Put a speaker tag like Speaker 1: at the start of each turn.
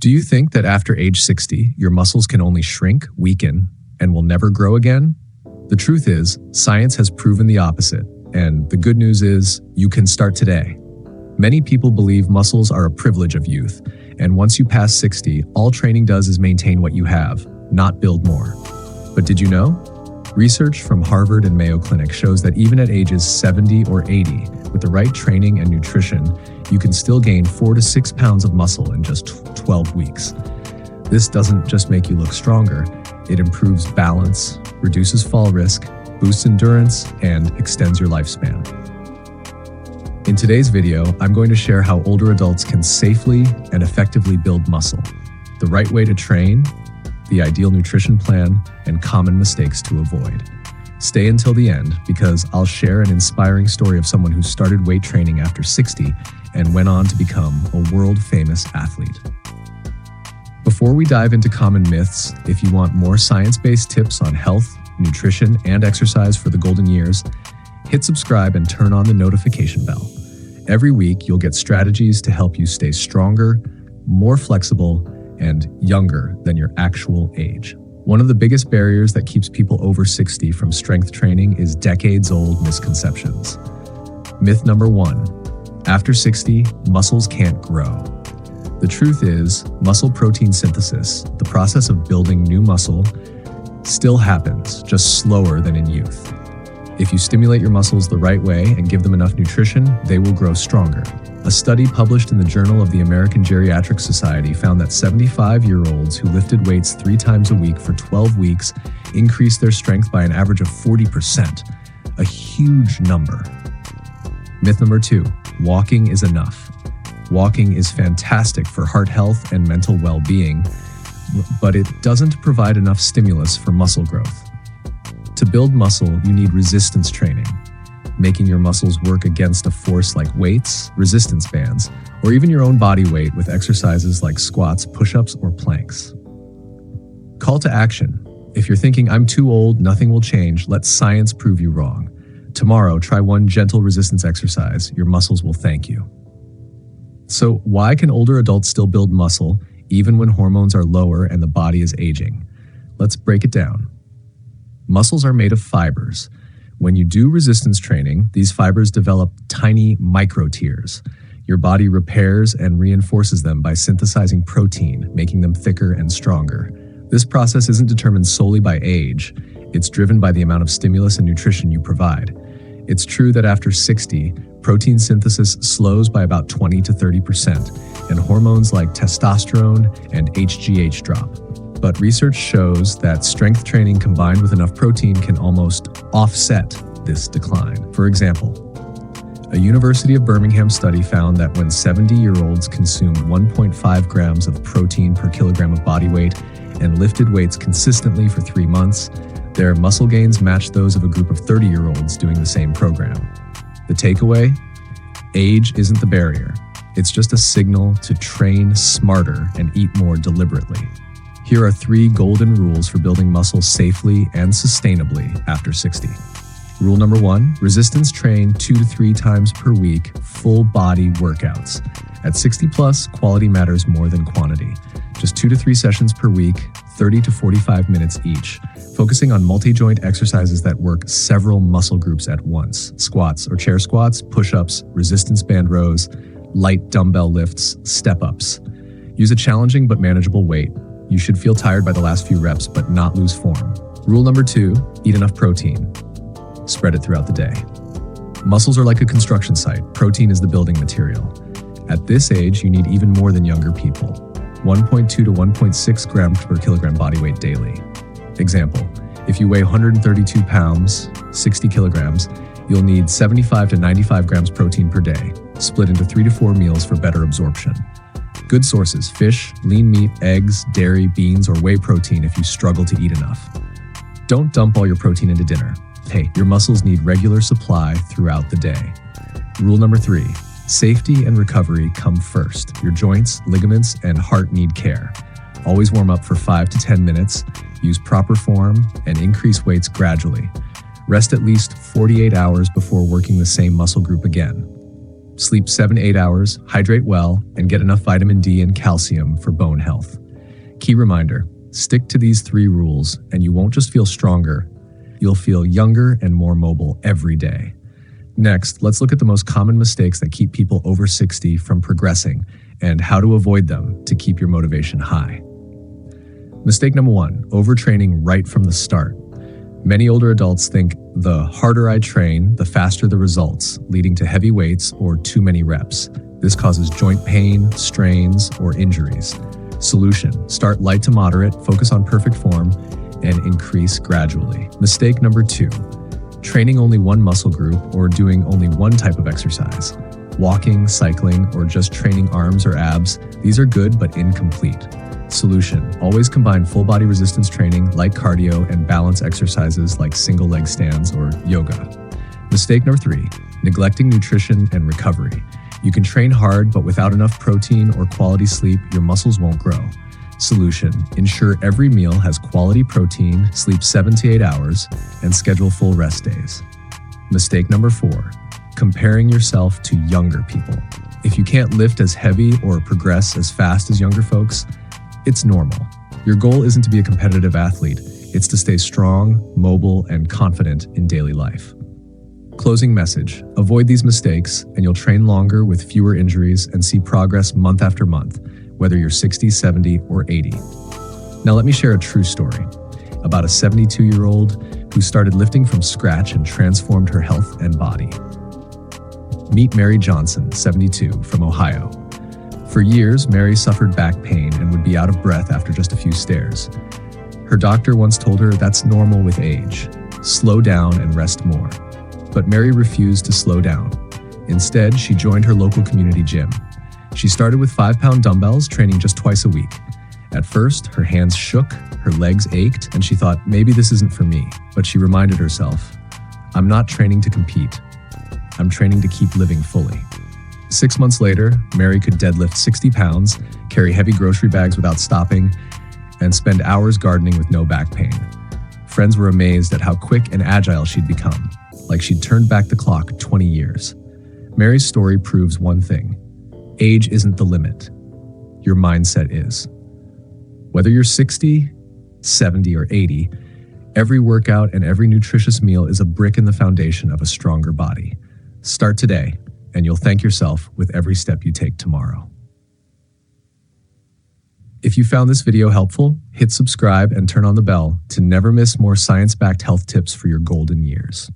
Speaker 1: Do you think that after age 60, your muscles can only shrink, weaken, and will never grow again? The truth is, science has proven the opposite, and the good news is, you can start today. Many people believe muscles are a privilege of youth, and once you pass 60, all training does is maintain what you have, not build more. But did you know? Research from Harvard and Mayo Clinic shows that even at ages 70 or 80, with the right training and nutrition, you can still gain 4 to 6 pounds of muscle in just 12 weeks. This doesn't just make you look stronger, it improves balance, reduces fall risk, boosts endurance, and extends your lifespan. In today's video, I'm going to share how older adults can safely and effectively build muscle, the right way to train, the ideal nutrition plan, and common mistakes to avoid. Stay until the end because I'll share an inspiring story of someone who started weight training after 60 and went on to become a world-famous athlete. Before we dive into common myths, if you want more science-based tips on health, nutrition, and exercise for the golden years, hit subscribe and turn on the notification bell. Every week, you'll get strategies to help you stay stronger, more flexible, and younger than your actual age. One of the biggest barriers that keeps people over 60 from strength training is decades-old misconceptions. Myth number 1, after 60, muscles can't grow. The truth is, muscle protein synthesis, the process of building new muscle, still happens, just slower than in youth. If you stimulate your muscles the right way and give them enough nutrition, they will grow stronger. A study published in the Journal of the American Geriatric Society found that 75-year-olds who lifted weights 3 times a week for 12 weeks increased their strength by an average of 40%, a huge number. Myth number 2, walking is enough. Walking is fantastic for heart health and mental well-being, but it doesn't provide enough stimulus for muscle growth. To build muscle, you need resistance training, making your muscles work against a force like weights, resistance bands, or even your own body weight with exercises like squats, push-ups, or planks. Call to action. If you're thinking, I'm too old, nothing will change, let science prove you wrong. Tomorrow, try one gentle resistance exercise. Your muscles will thank you. So why can older adults still build muscle even when hormones are lower and the body is aging? Let's break it down. Muscles are made of fibers. When you do resistance training, these fibers develop tiny micro-tears. Your body repairs and reinforces them by synthesizing protein, making them thicker and stronger. This process isn't determined solely by age. It's driven by the amount of stimulus and nutrition you provide. It's true that after 60, protein synthesis slows by about 20 to 30%, and hormones like testosterone and HGH drop. But research shows that strength training combined with enough protein can almost offset this decline. For example, a University of Birmingham study found that when 70-year-olds consumed 1.5 grams of protein per kilogram of body weight and lifted weights consistently for 3 months, their muscle gains matched those of a group of 30-year-olds doing the same program. The takeaway? Age isn't the barrier. It's just a signal to train smarter and eat more deliberately. Here are 3 golden rules for building muscle safely and sustainably after 60. Rule number 1, resistance train 2 to 3 times per week, full body workouts. At 60 plus, quality matters more than quantity. Just 2 to 3 sessions per week, 30 to 45 minutes each, focusing on multi-joint exercises that work several muscle groups at once. Squats or chair squats, push-ups, resistance band rows, light dumbbell lifts, step-ups. Use a challenging but manageable weight. You should feel tired by the last few reps, but not lose form. Rule number 2, eat enough protein. Spread it throughout the day. Muscles are like a construction site. Protein is the building material. At this age, you need even more than younger people. 1.2 to 1.6 grams per kilogram body weight daily. Example, if you weigh 132 pounds, 60 kilograms, you'll need 75 to 95 grams protein per day, split into 3 to 4 meals for better absorption. Good sources: fish, lean meat, eggs, dairy, beans, or whey protein if you struggle to eat enough. Don't dump all your protein into dinner. Hey, your muscles need regular supply throughout the day. Rule number 3, safety and recovery come first. Your joints, ligaments, and heart need care. Always warm up for 5 to 10 minutes, use proper form, and increase weights gradually. Rest at least 48 hours before working the same muscle group again. Sleep 7 to 8 hours, hydrate well, and get enough vitamin D and calcium for bone health. Key reminder, stick to these 3 rules and you won't just feel stronger, you'll feel younger and more mobile every day. Next, let's look at the most common mistakes that keep people over 60 from progressing and how to avoid them to keep your motivation high. Mistake number 1, overtraining right from the start. Many older adults think the harder I train, the faster the results, leading to heavy weights or too many reps. This causes joint pain, strains, or injuries. Solution: start light to moderate, focus on perfect form, and increase gradually. Mistake number 2, training only one muscle group or doing only one type of exercise. Walking, cycling, or just training arms or abs, these are good but incomplete. Solution: always combine full body resistance training, light cardio, and balance exercises like single leg stands or yoga. Mistake number 3, neglecting nutrition and recovery. You can train hard, but without enough protein or quality sleep, your muscles won't grow. Solution: ensure every meal has quality protein, sleep 7 to 8 hours, and schedule full rest days. Mistake number 4, comparing yourself to younger people. If you can't lift as heavy or progress as fast as younger folks, it's normal. Your goal isn't to be a competitive athlete, it's to stay strong, mobile, and confident in daily life. Closing message: avoid these mistakes and you'll train longer with fewer injuries and see progress month after month, whether you're 60, 70, or 80. Now let me share a true story about a 72-year-old who started lifting from scratch and transformed her health and body. Meet Mary Johnson, 72, from Ohio. For years, Mary suffered back pain and would be out of breath after just a few stairs. Her doctor once told her that's normal with age. Slow down and rest more. But Mary refused to slow down. Instead, she joined her local community gym. She started with 5-pound dumbbells, training just twice a week. At first, her hands shook, her legs ached, and she thought, maybe this isn't for me. But she reminded herself, I'm not training to compete. I'm training to keep living fully. 6 months later, Mary could deadlift 60 pounds, carry heavy grocery bags without stopping, and spend hours gardening with no back pain. Friends were amazed at how quick and agile she'd become, like she'd turned back the clock 20 years. Mary's story proves one thing: age isn't the limit. Your mindset is. Whether you're 60, 70, or 80, every workout and every nutritious meal is a brick in the foundation of a stronger body. Start today, and you'll thank yourself with every step you take tomorrow. If you found this video helpful, hit subscribe and turn on the bell to never miss more science-backed health tips for your golden years.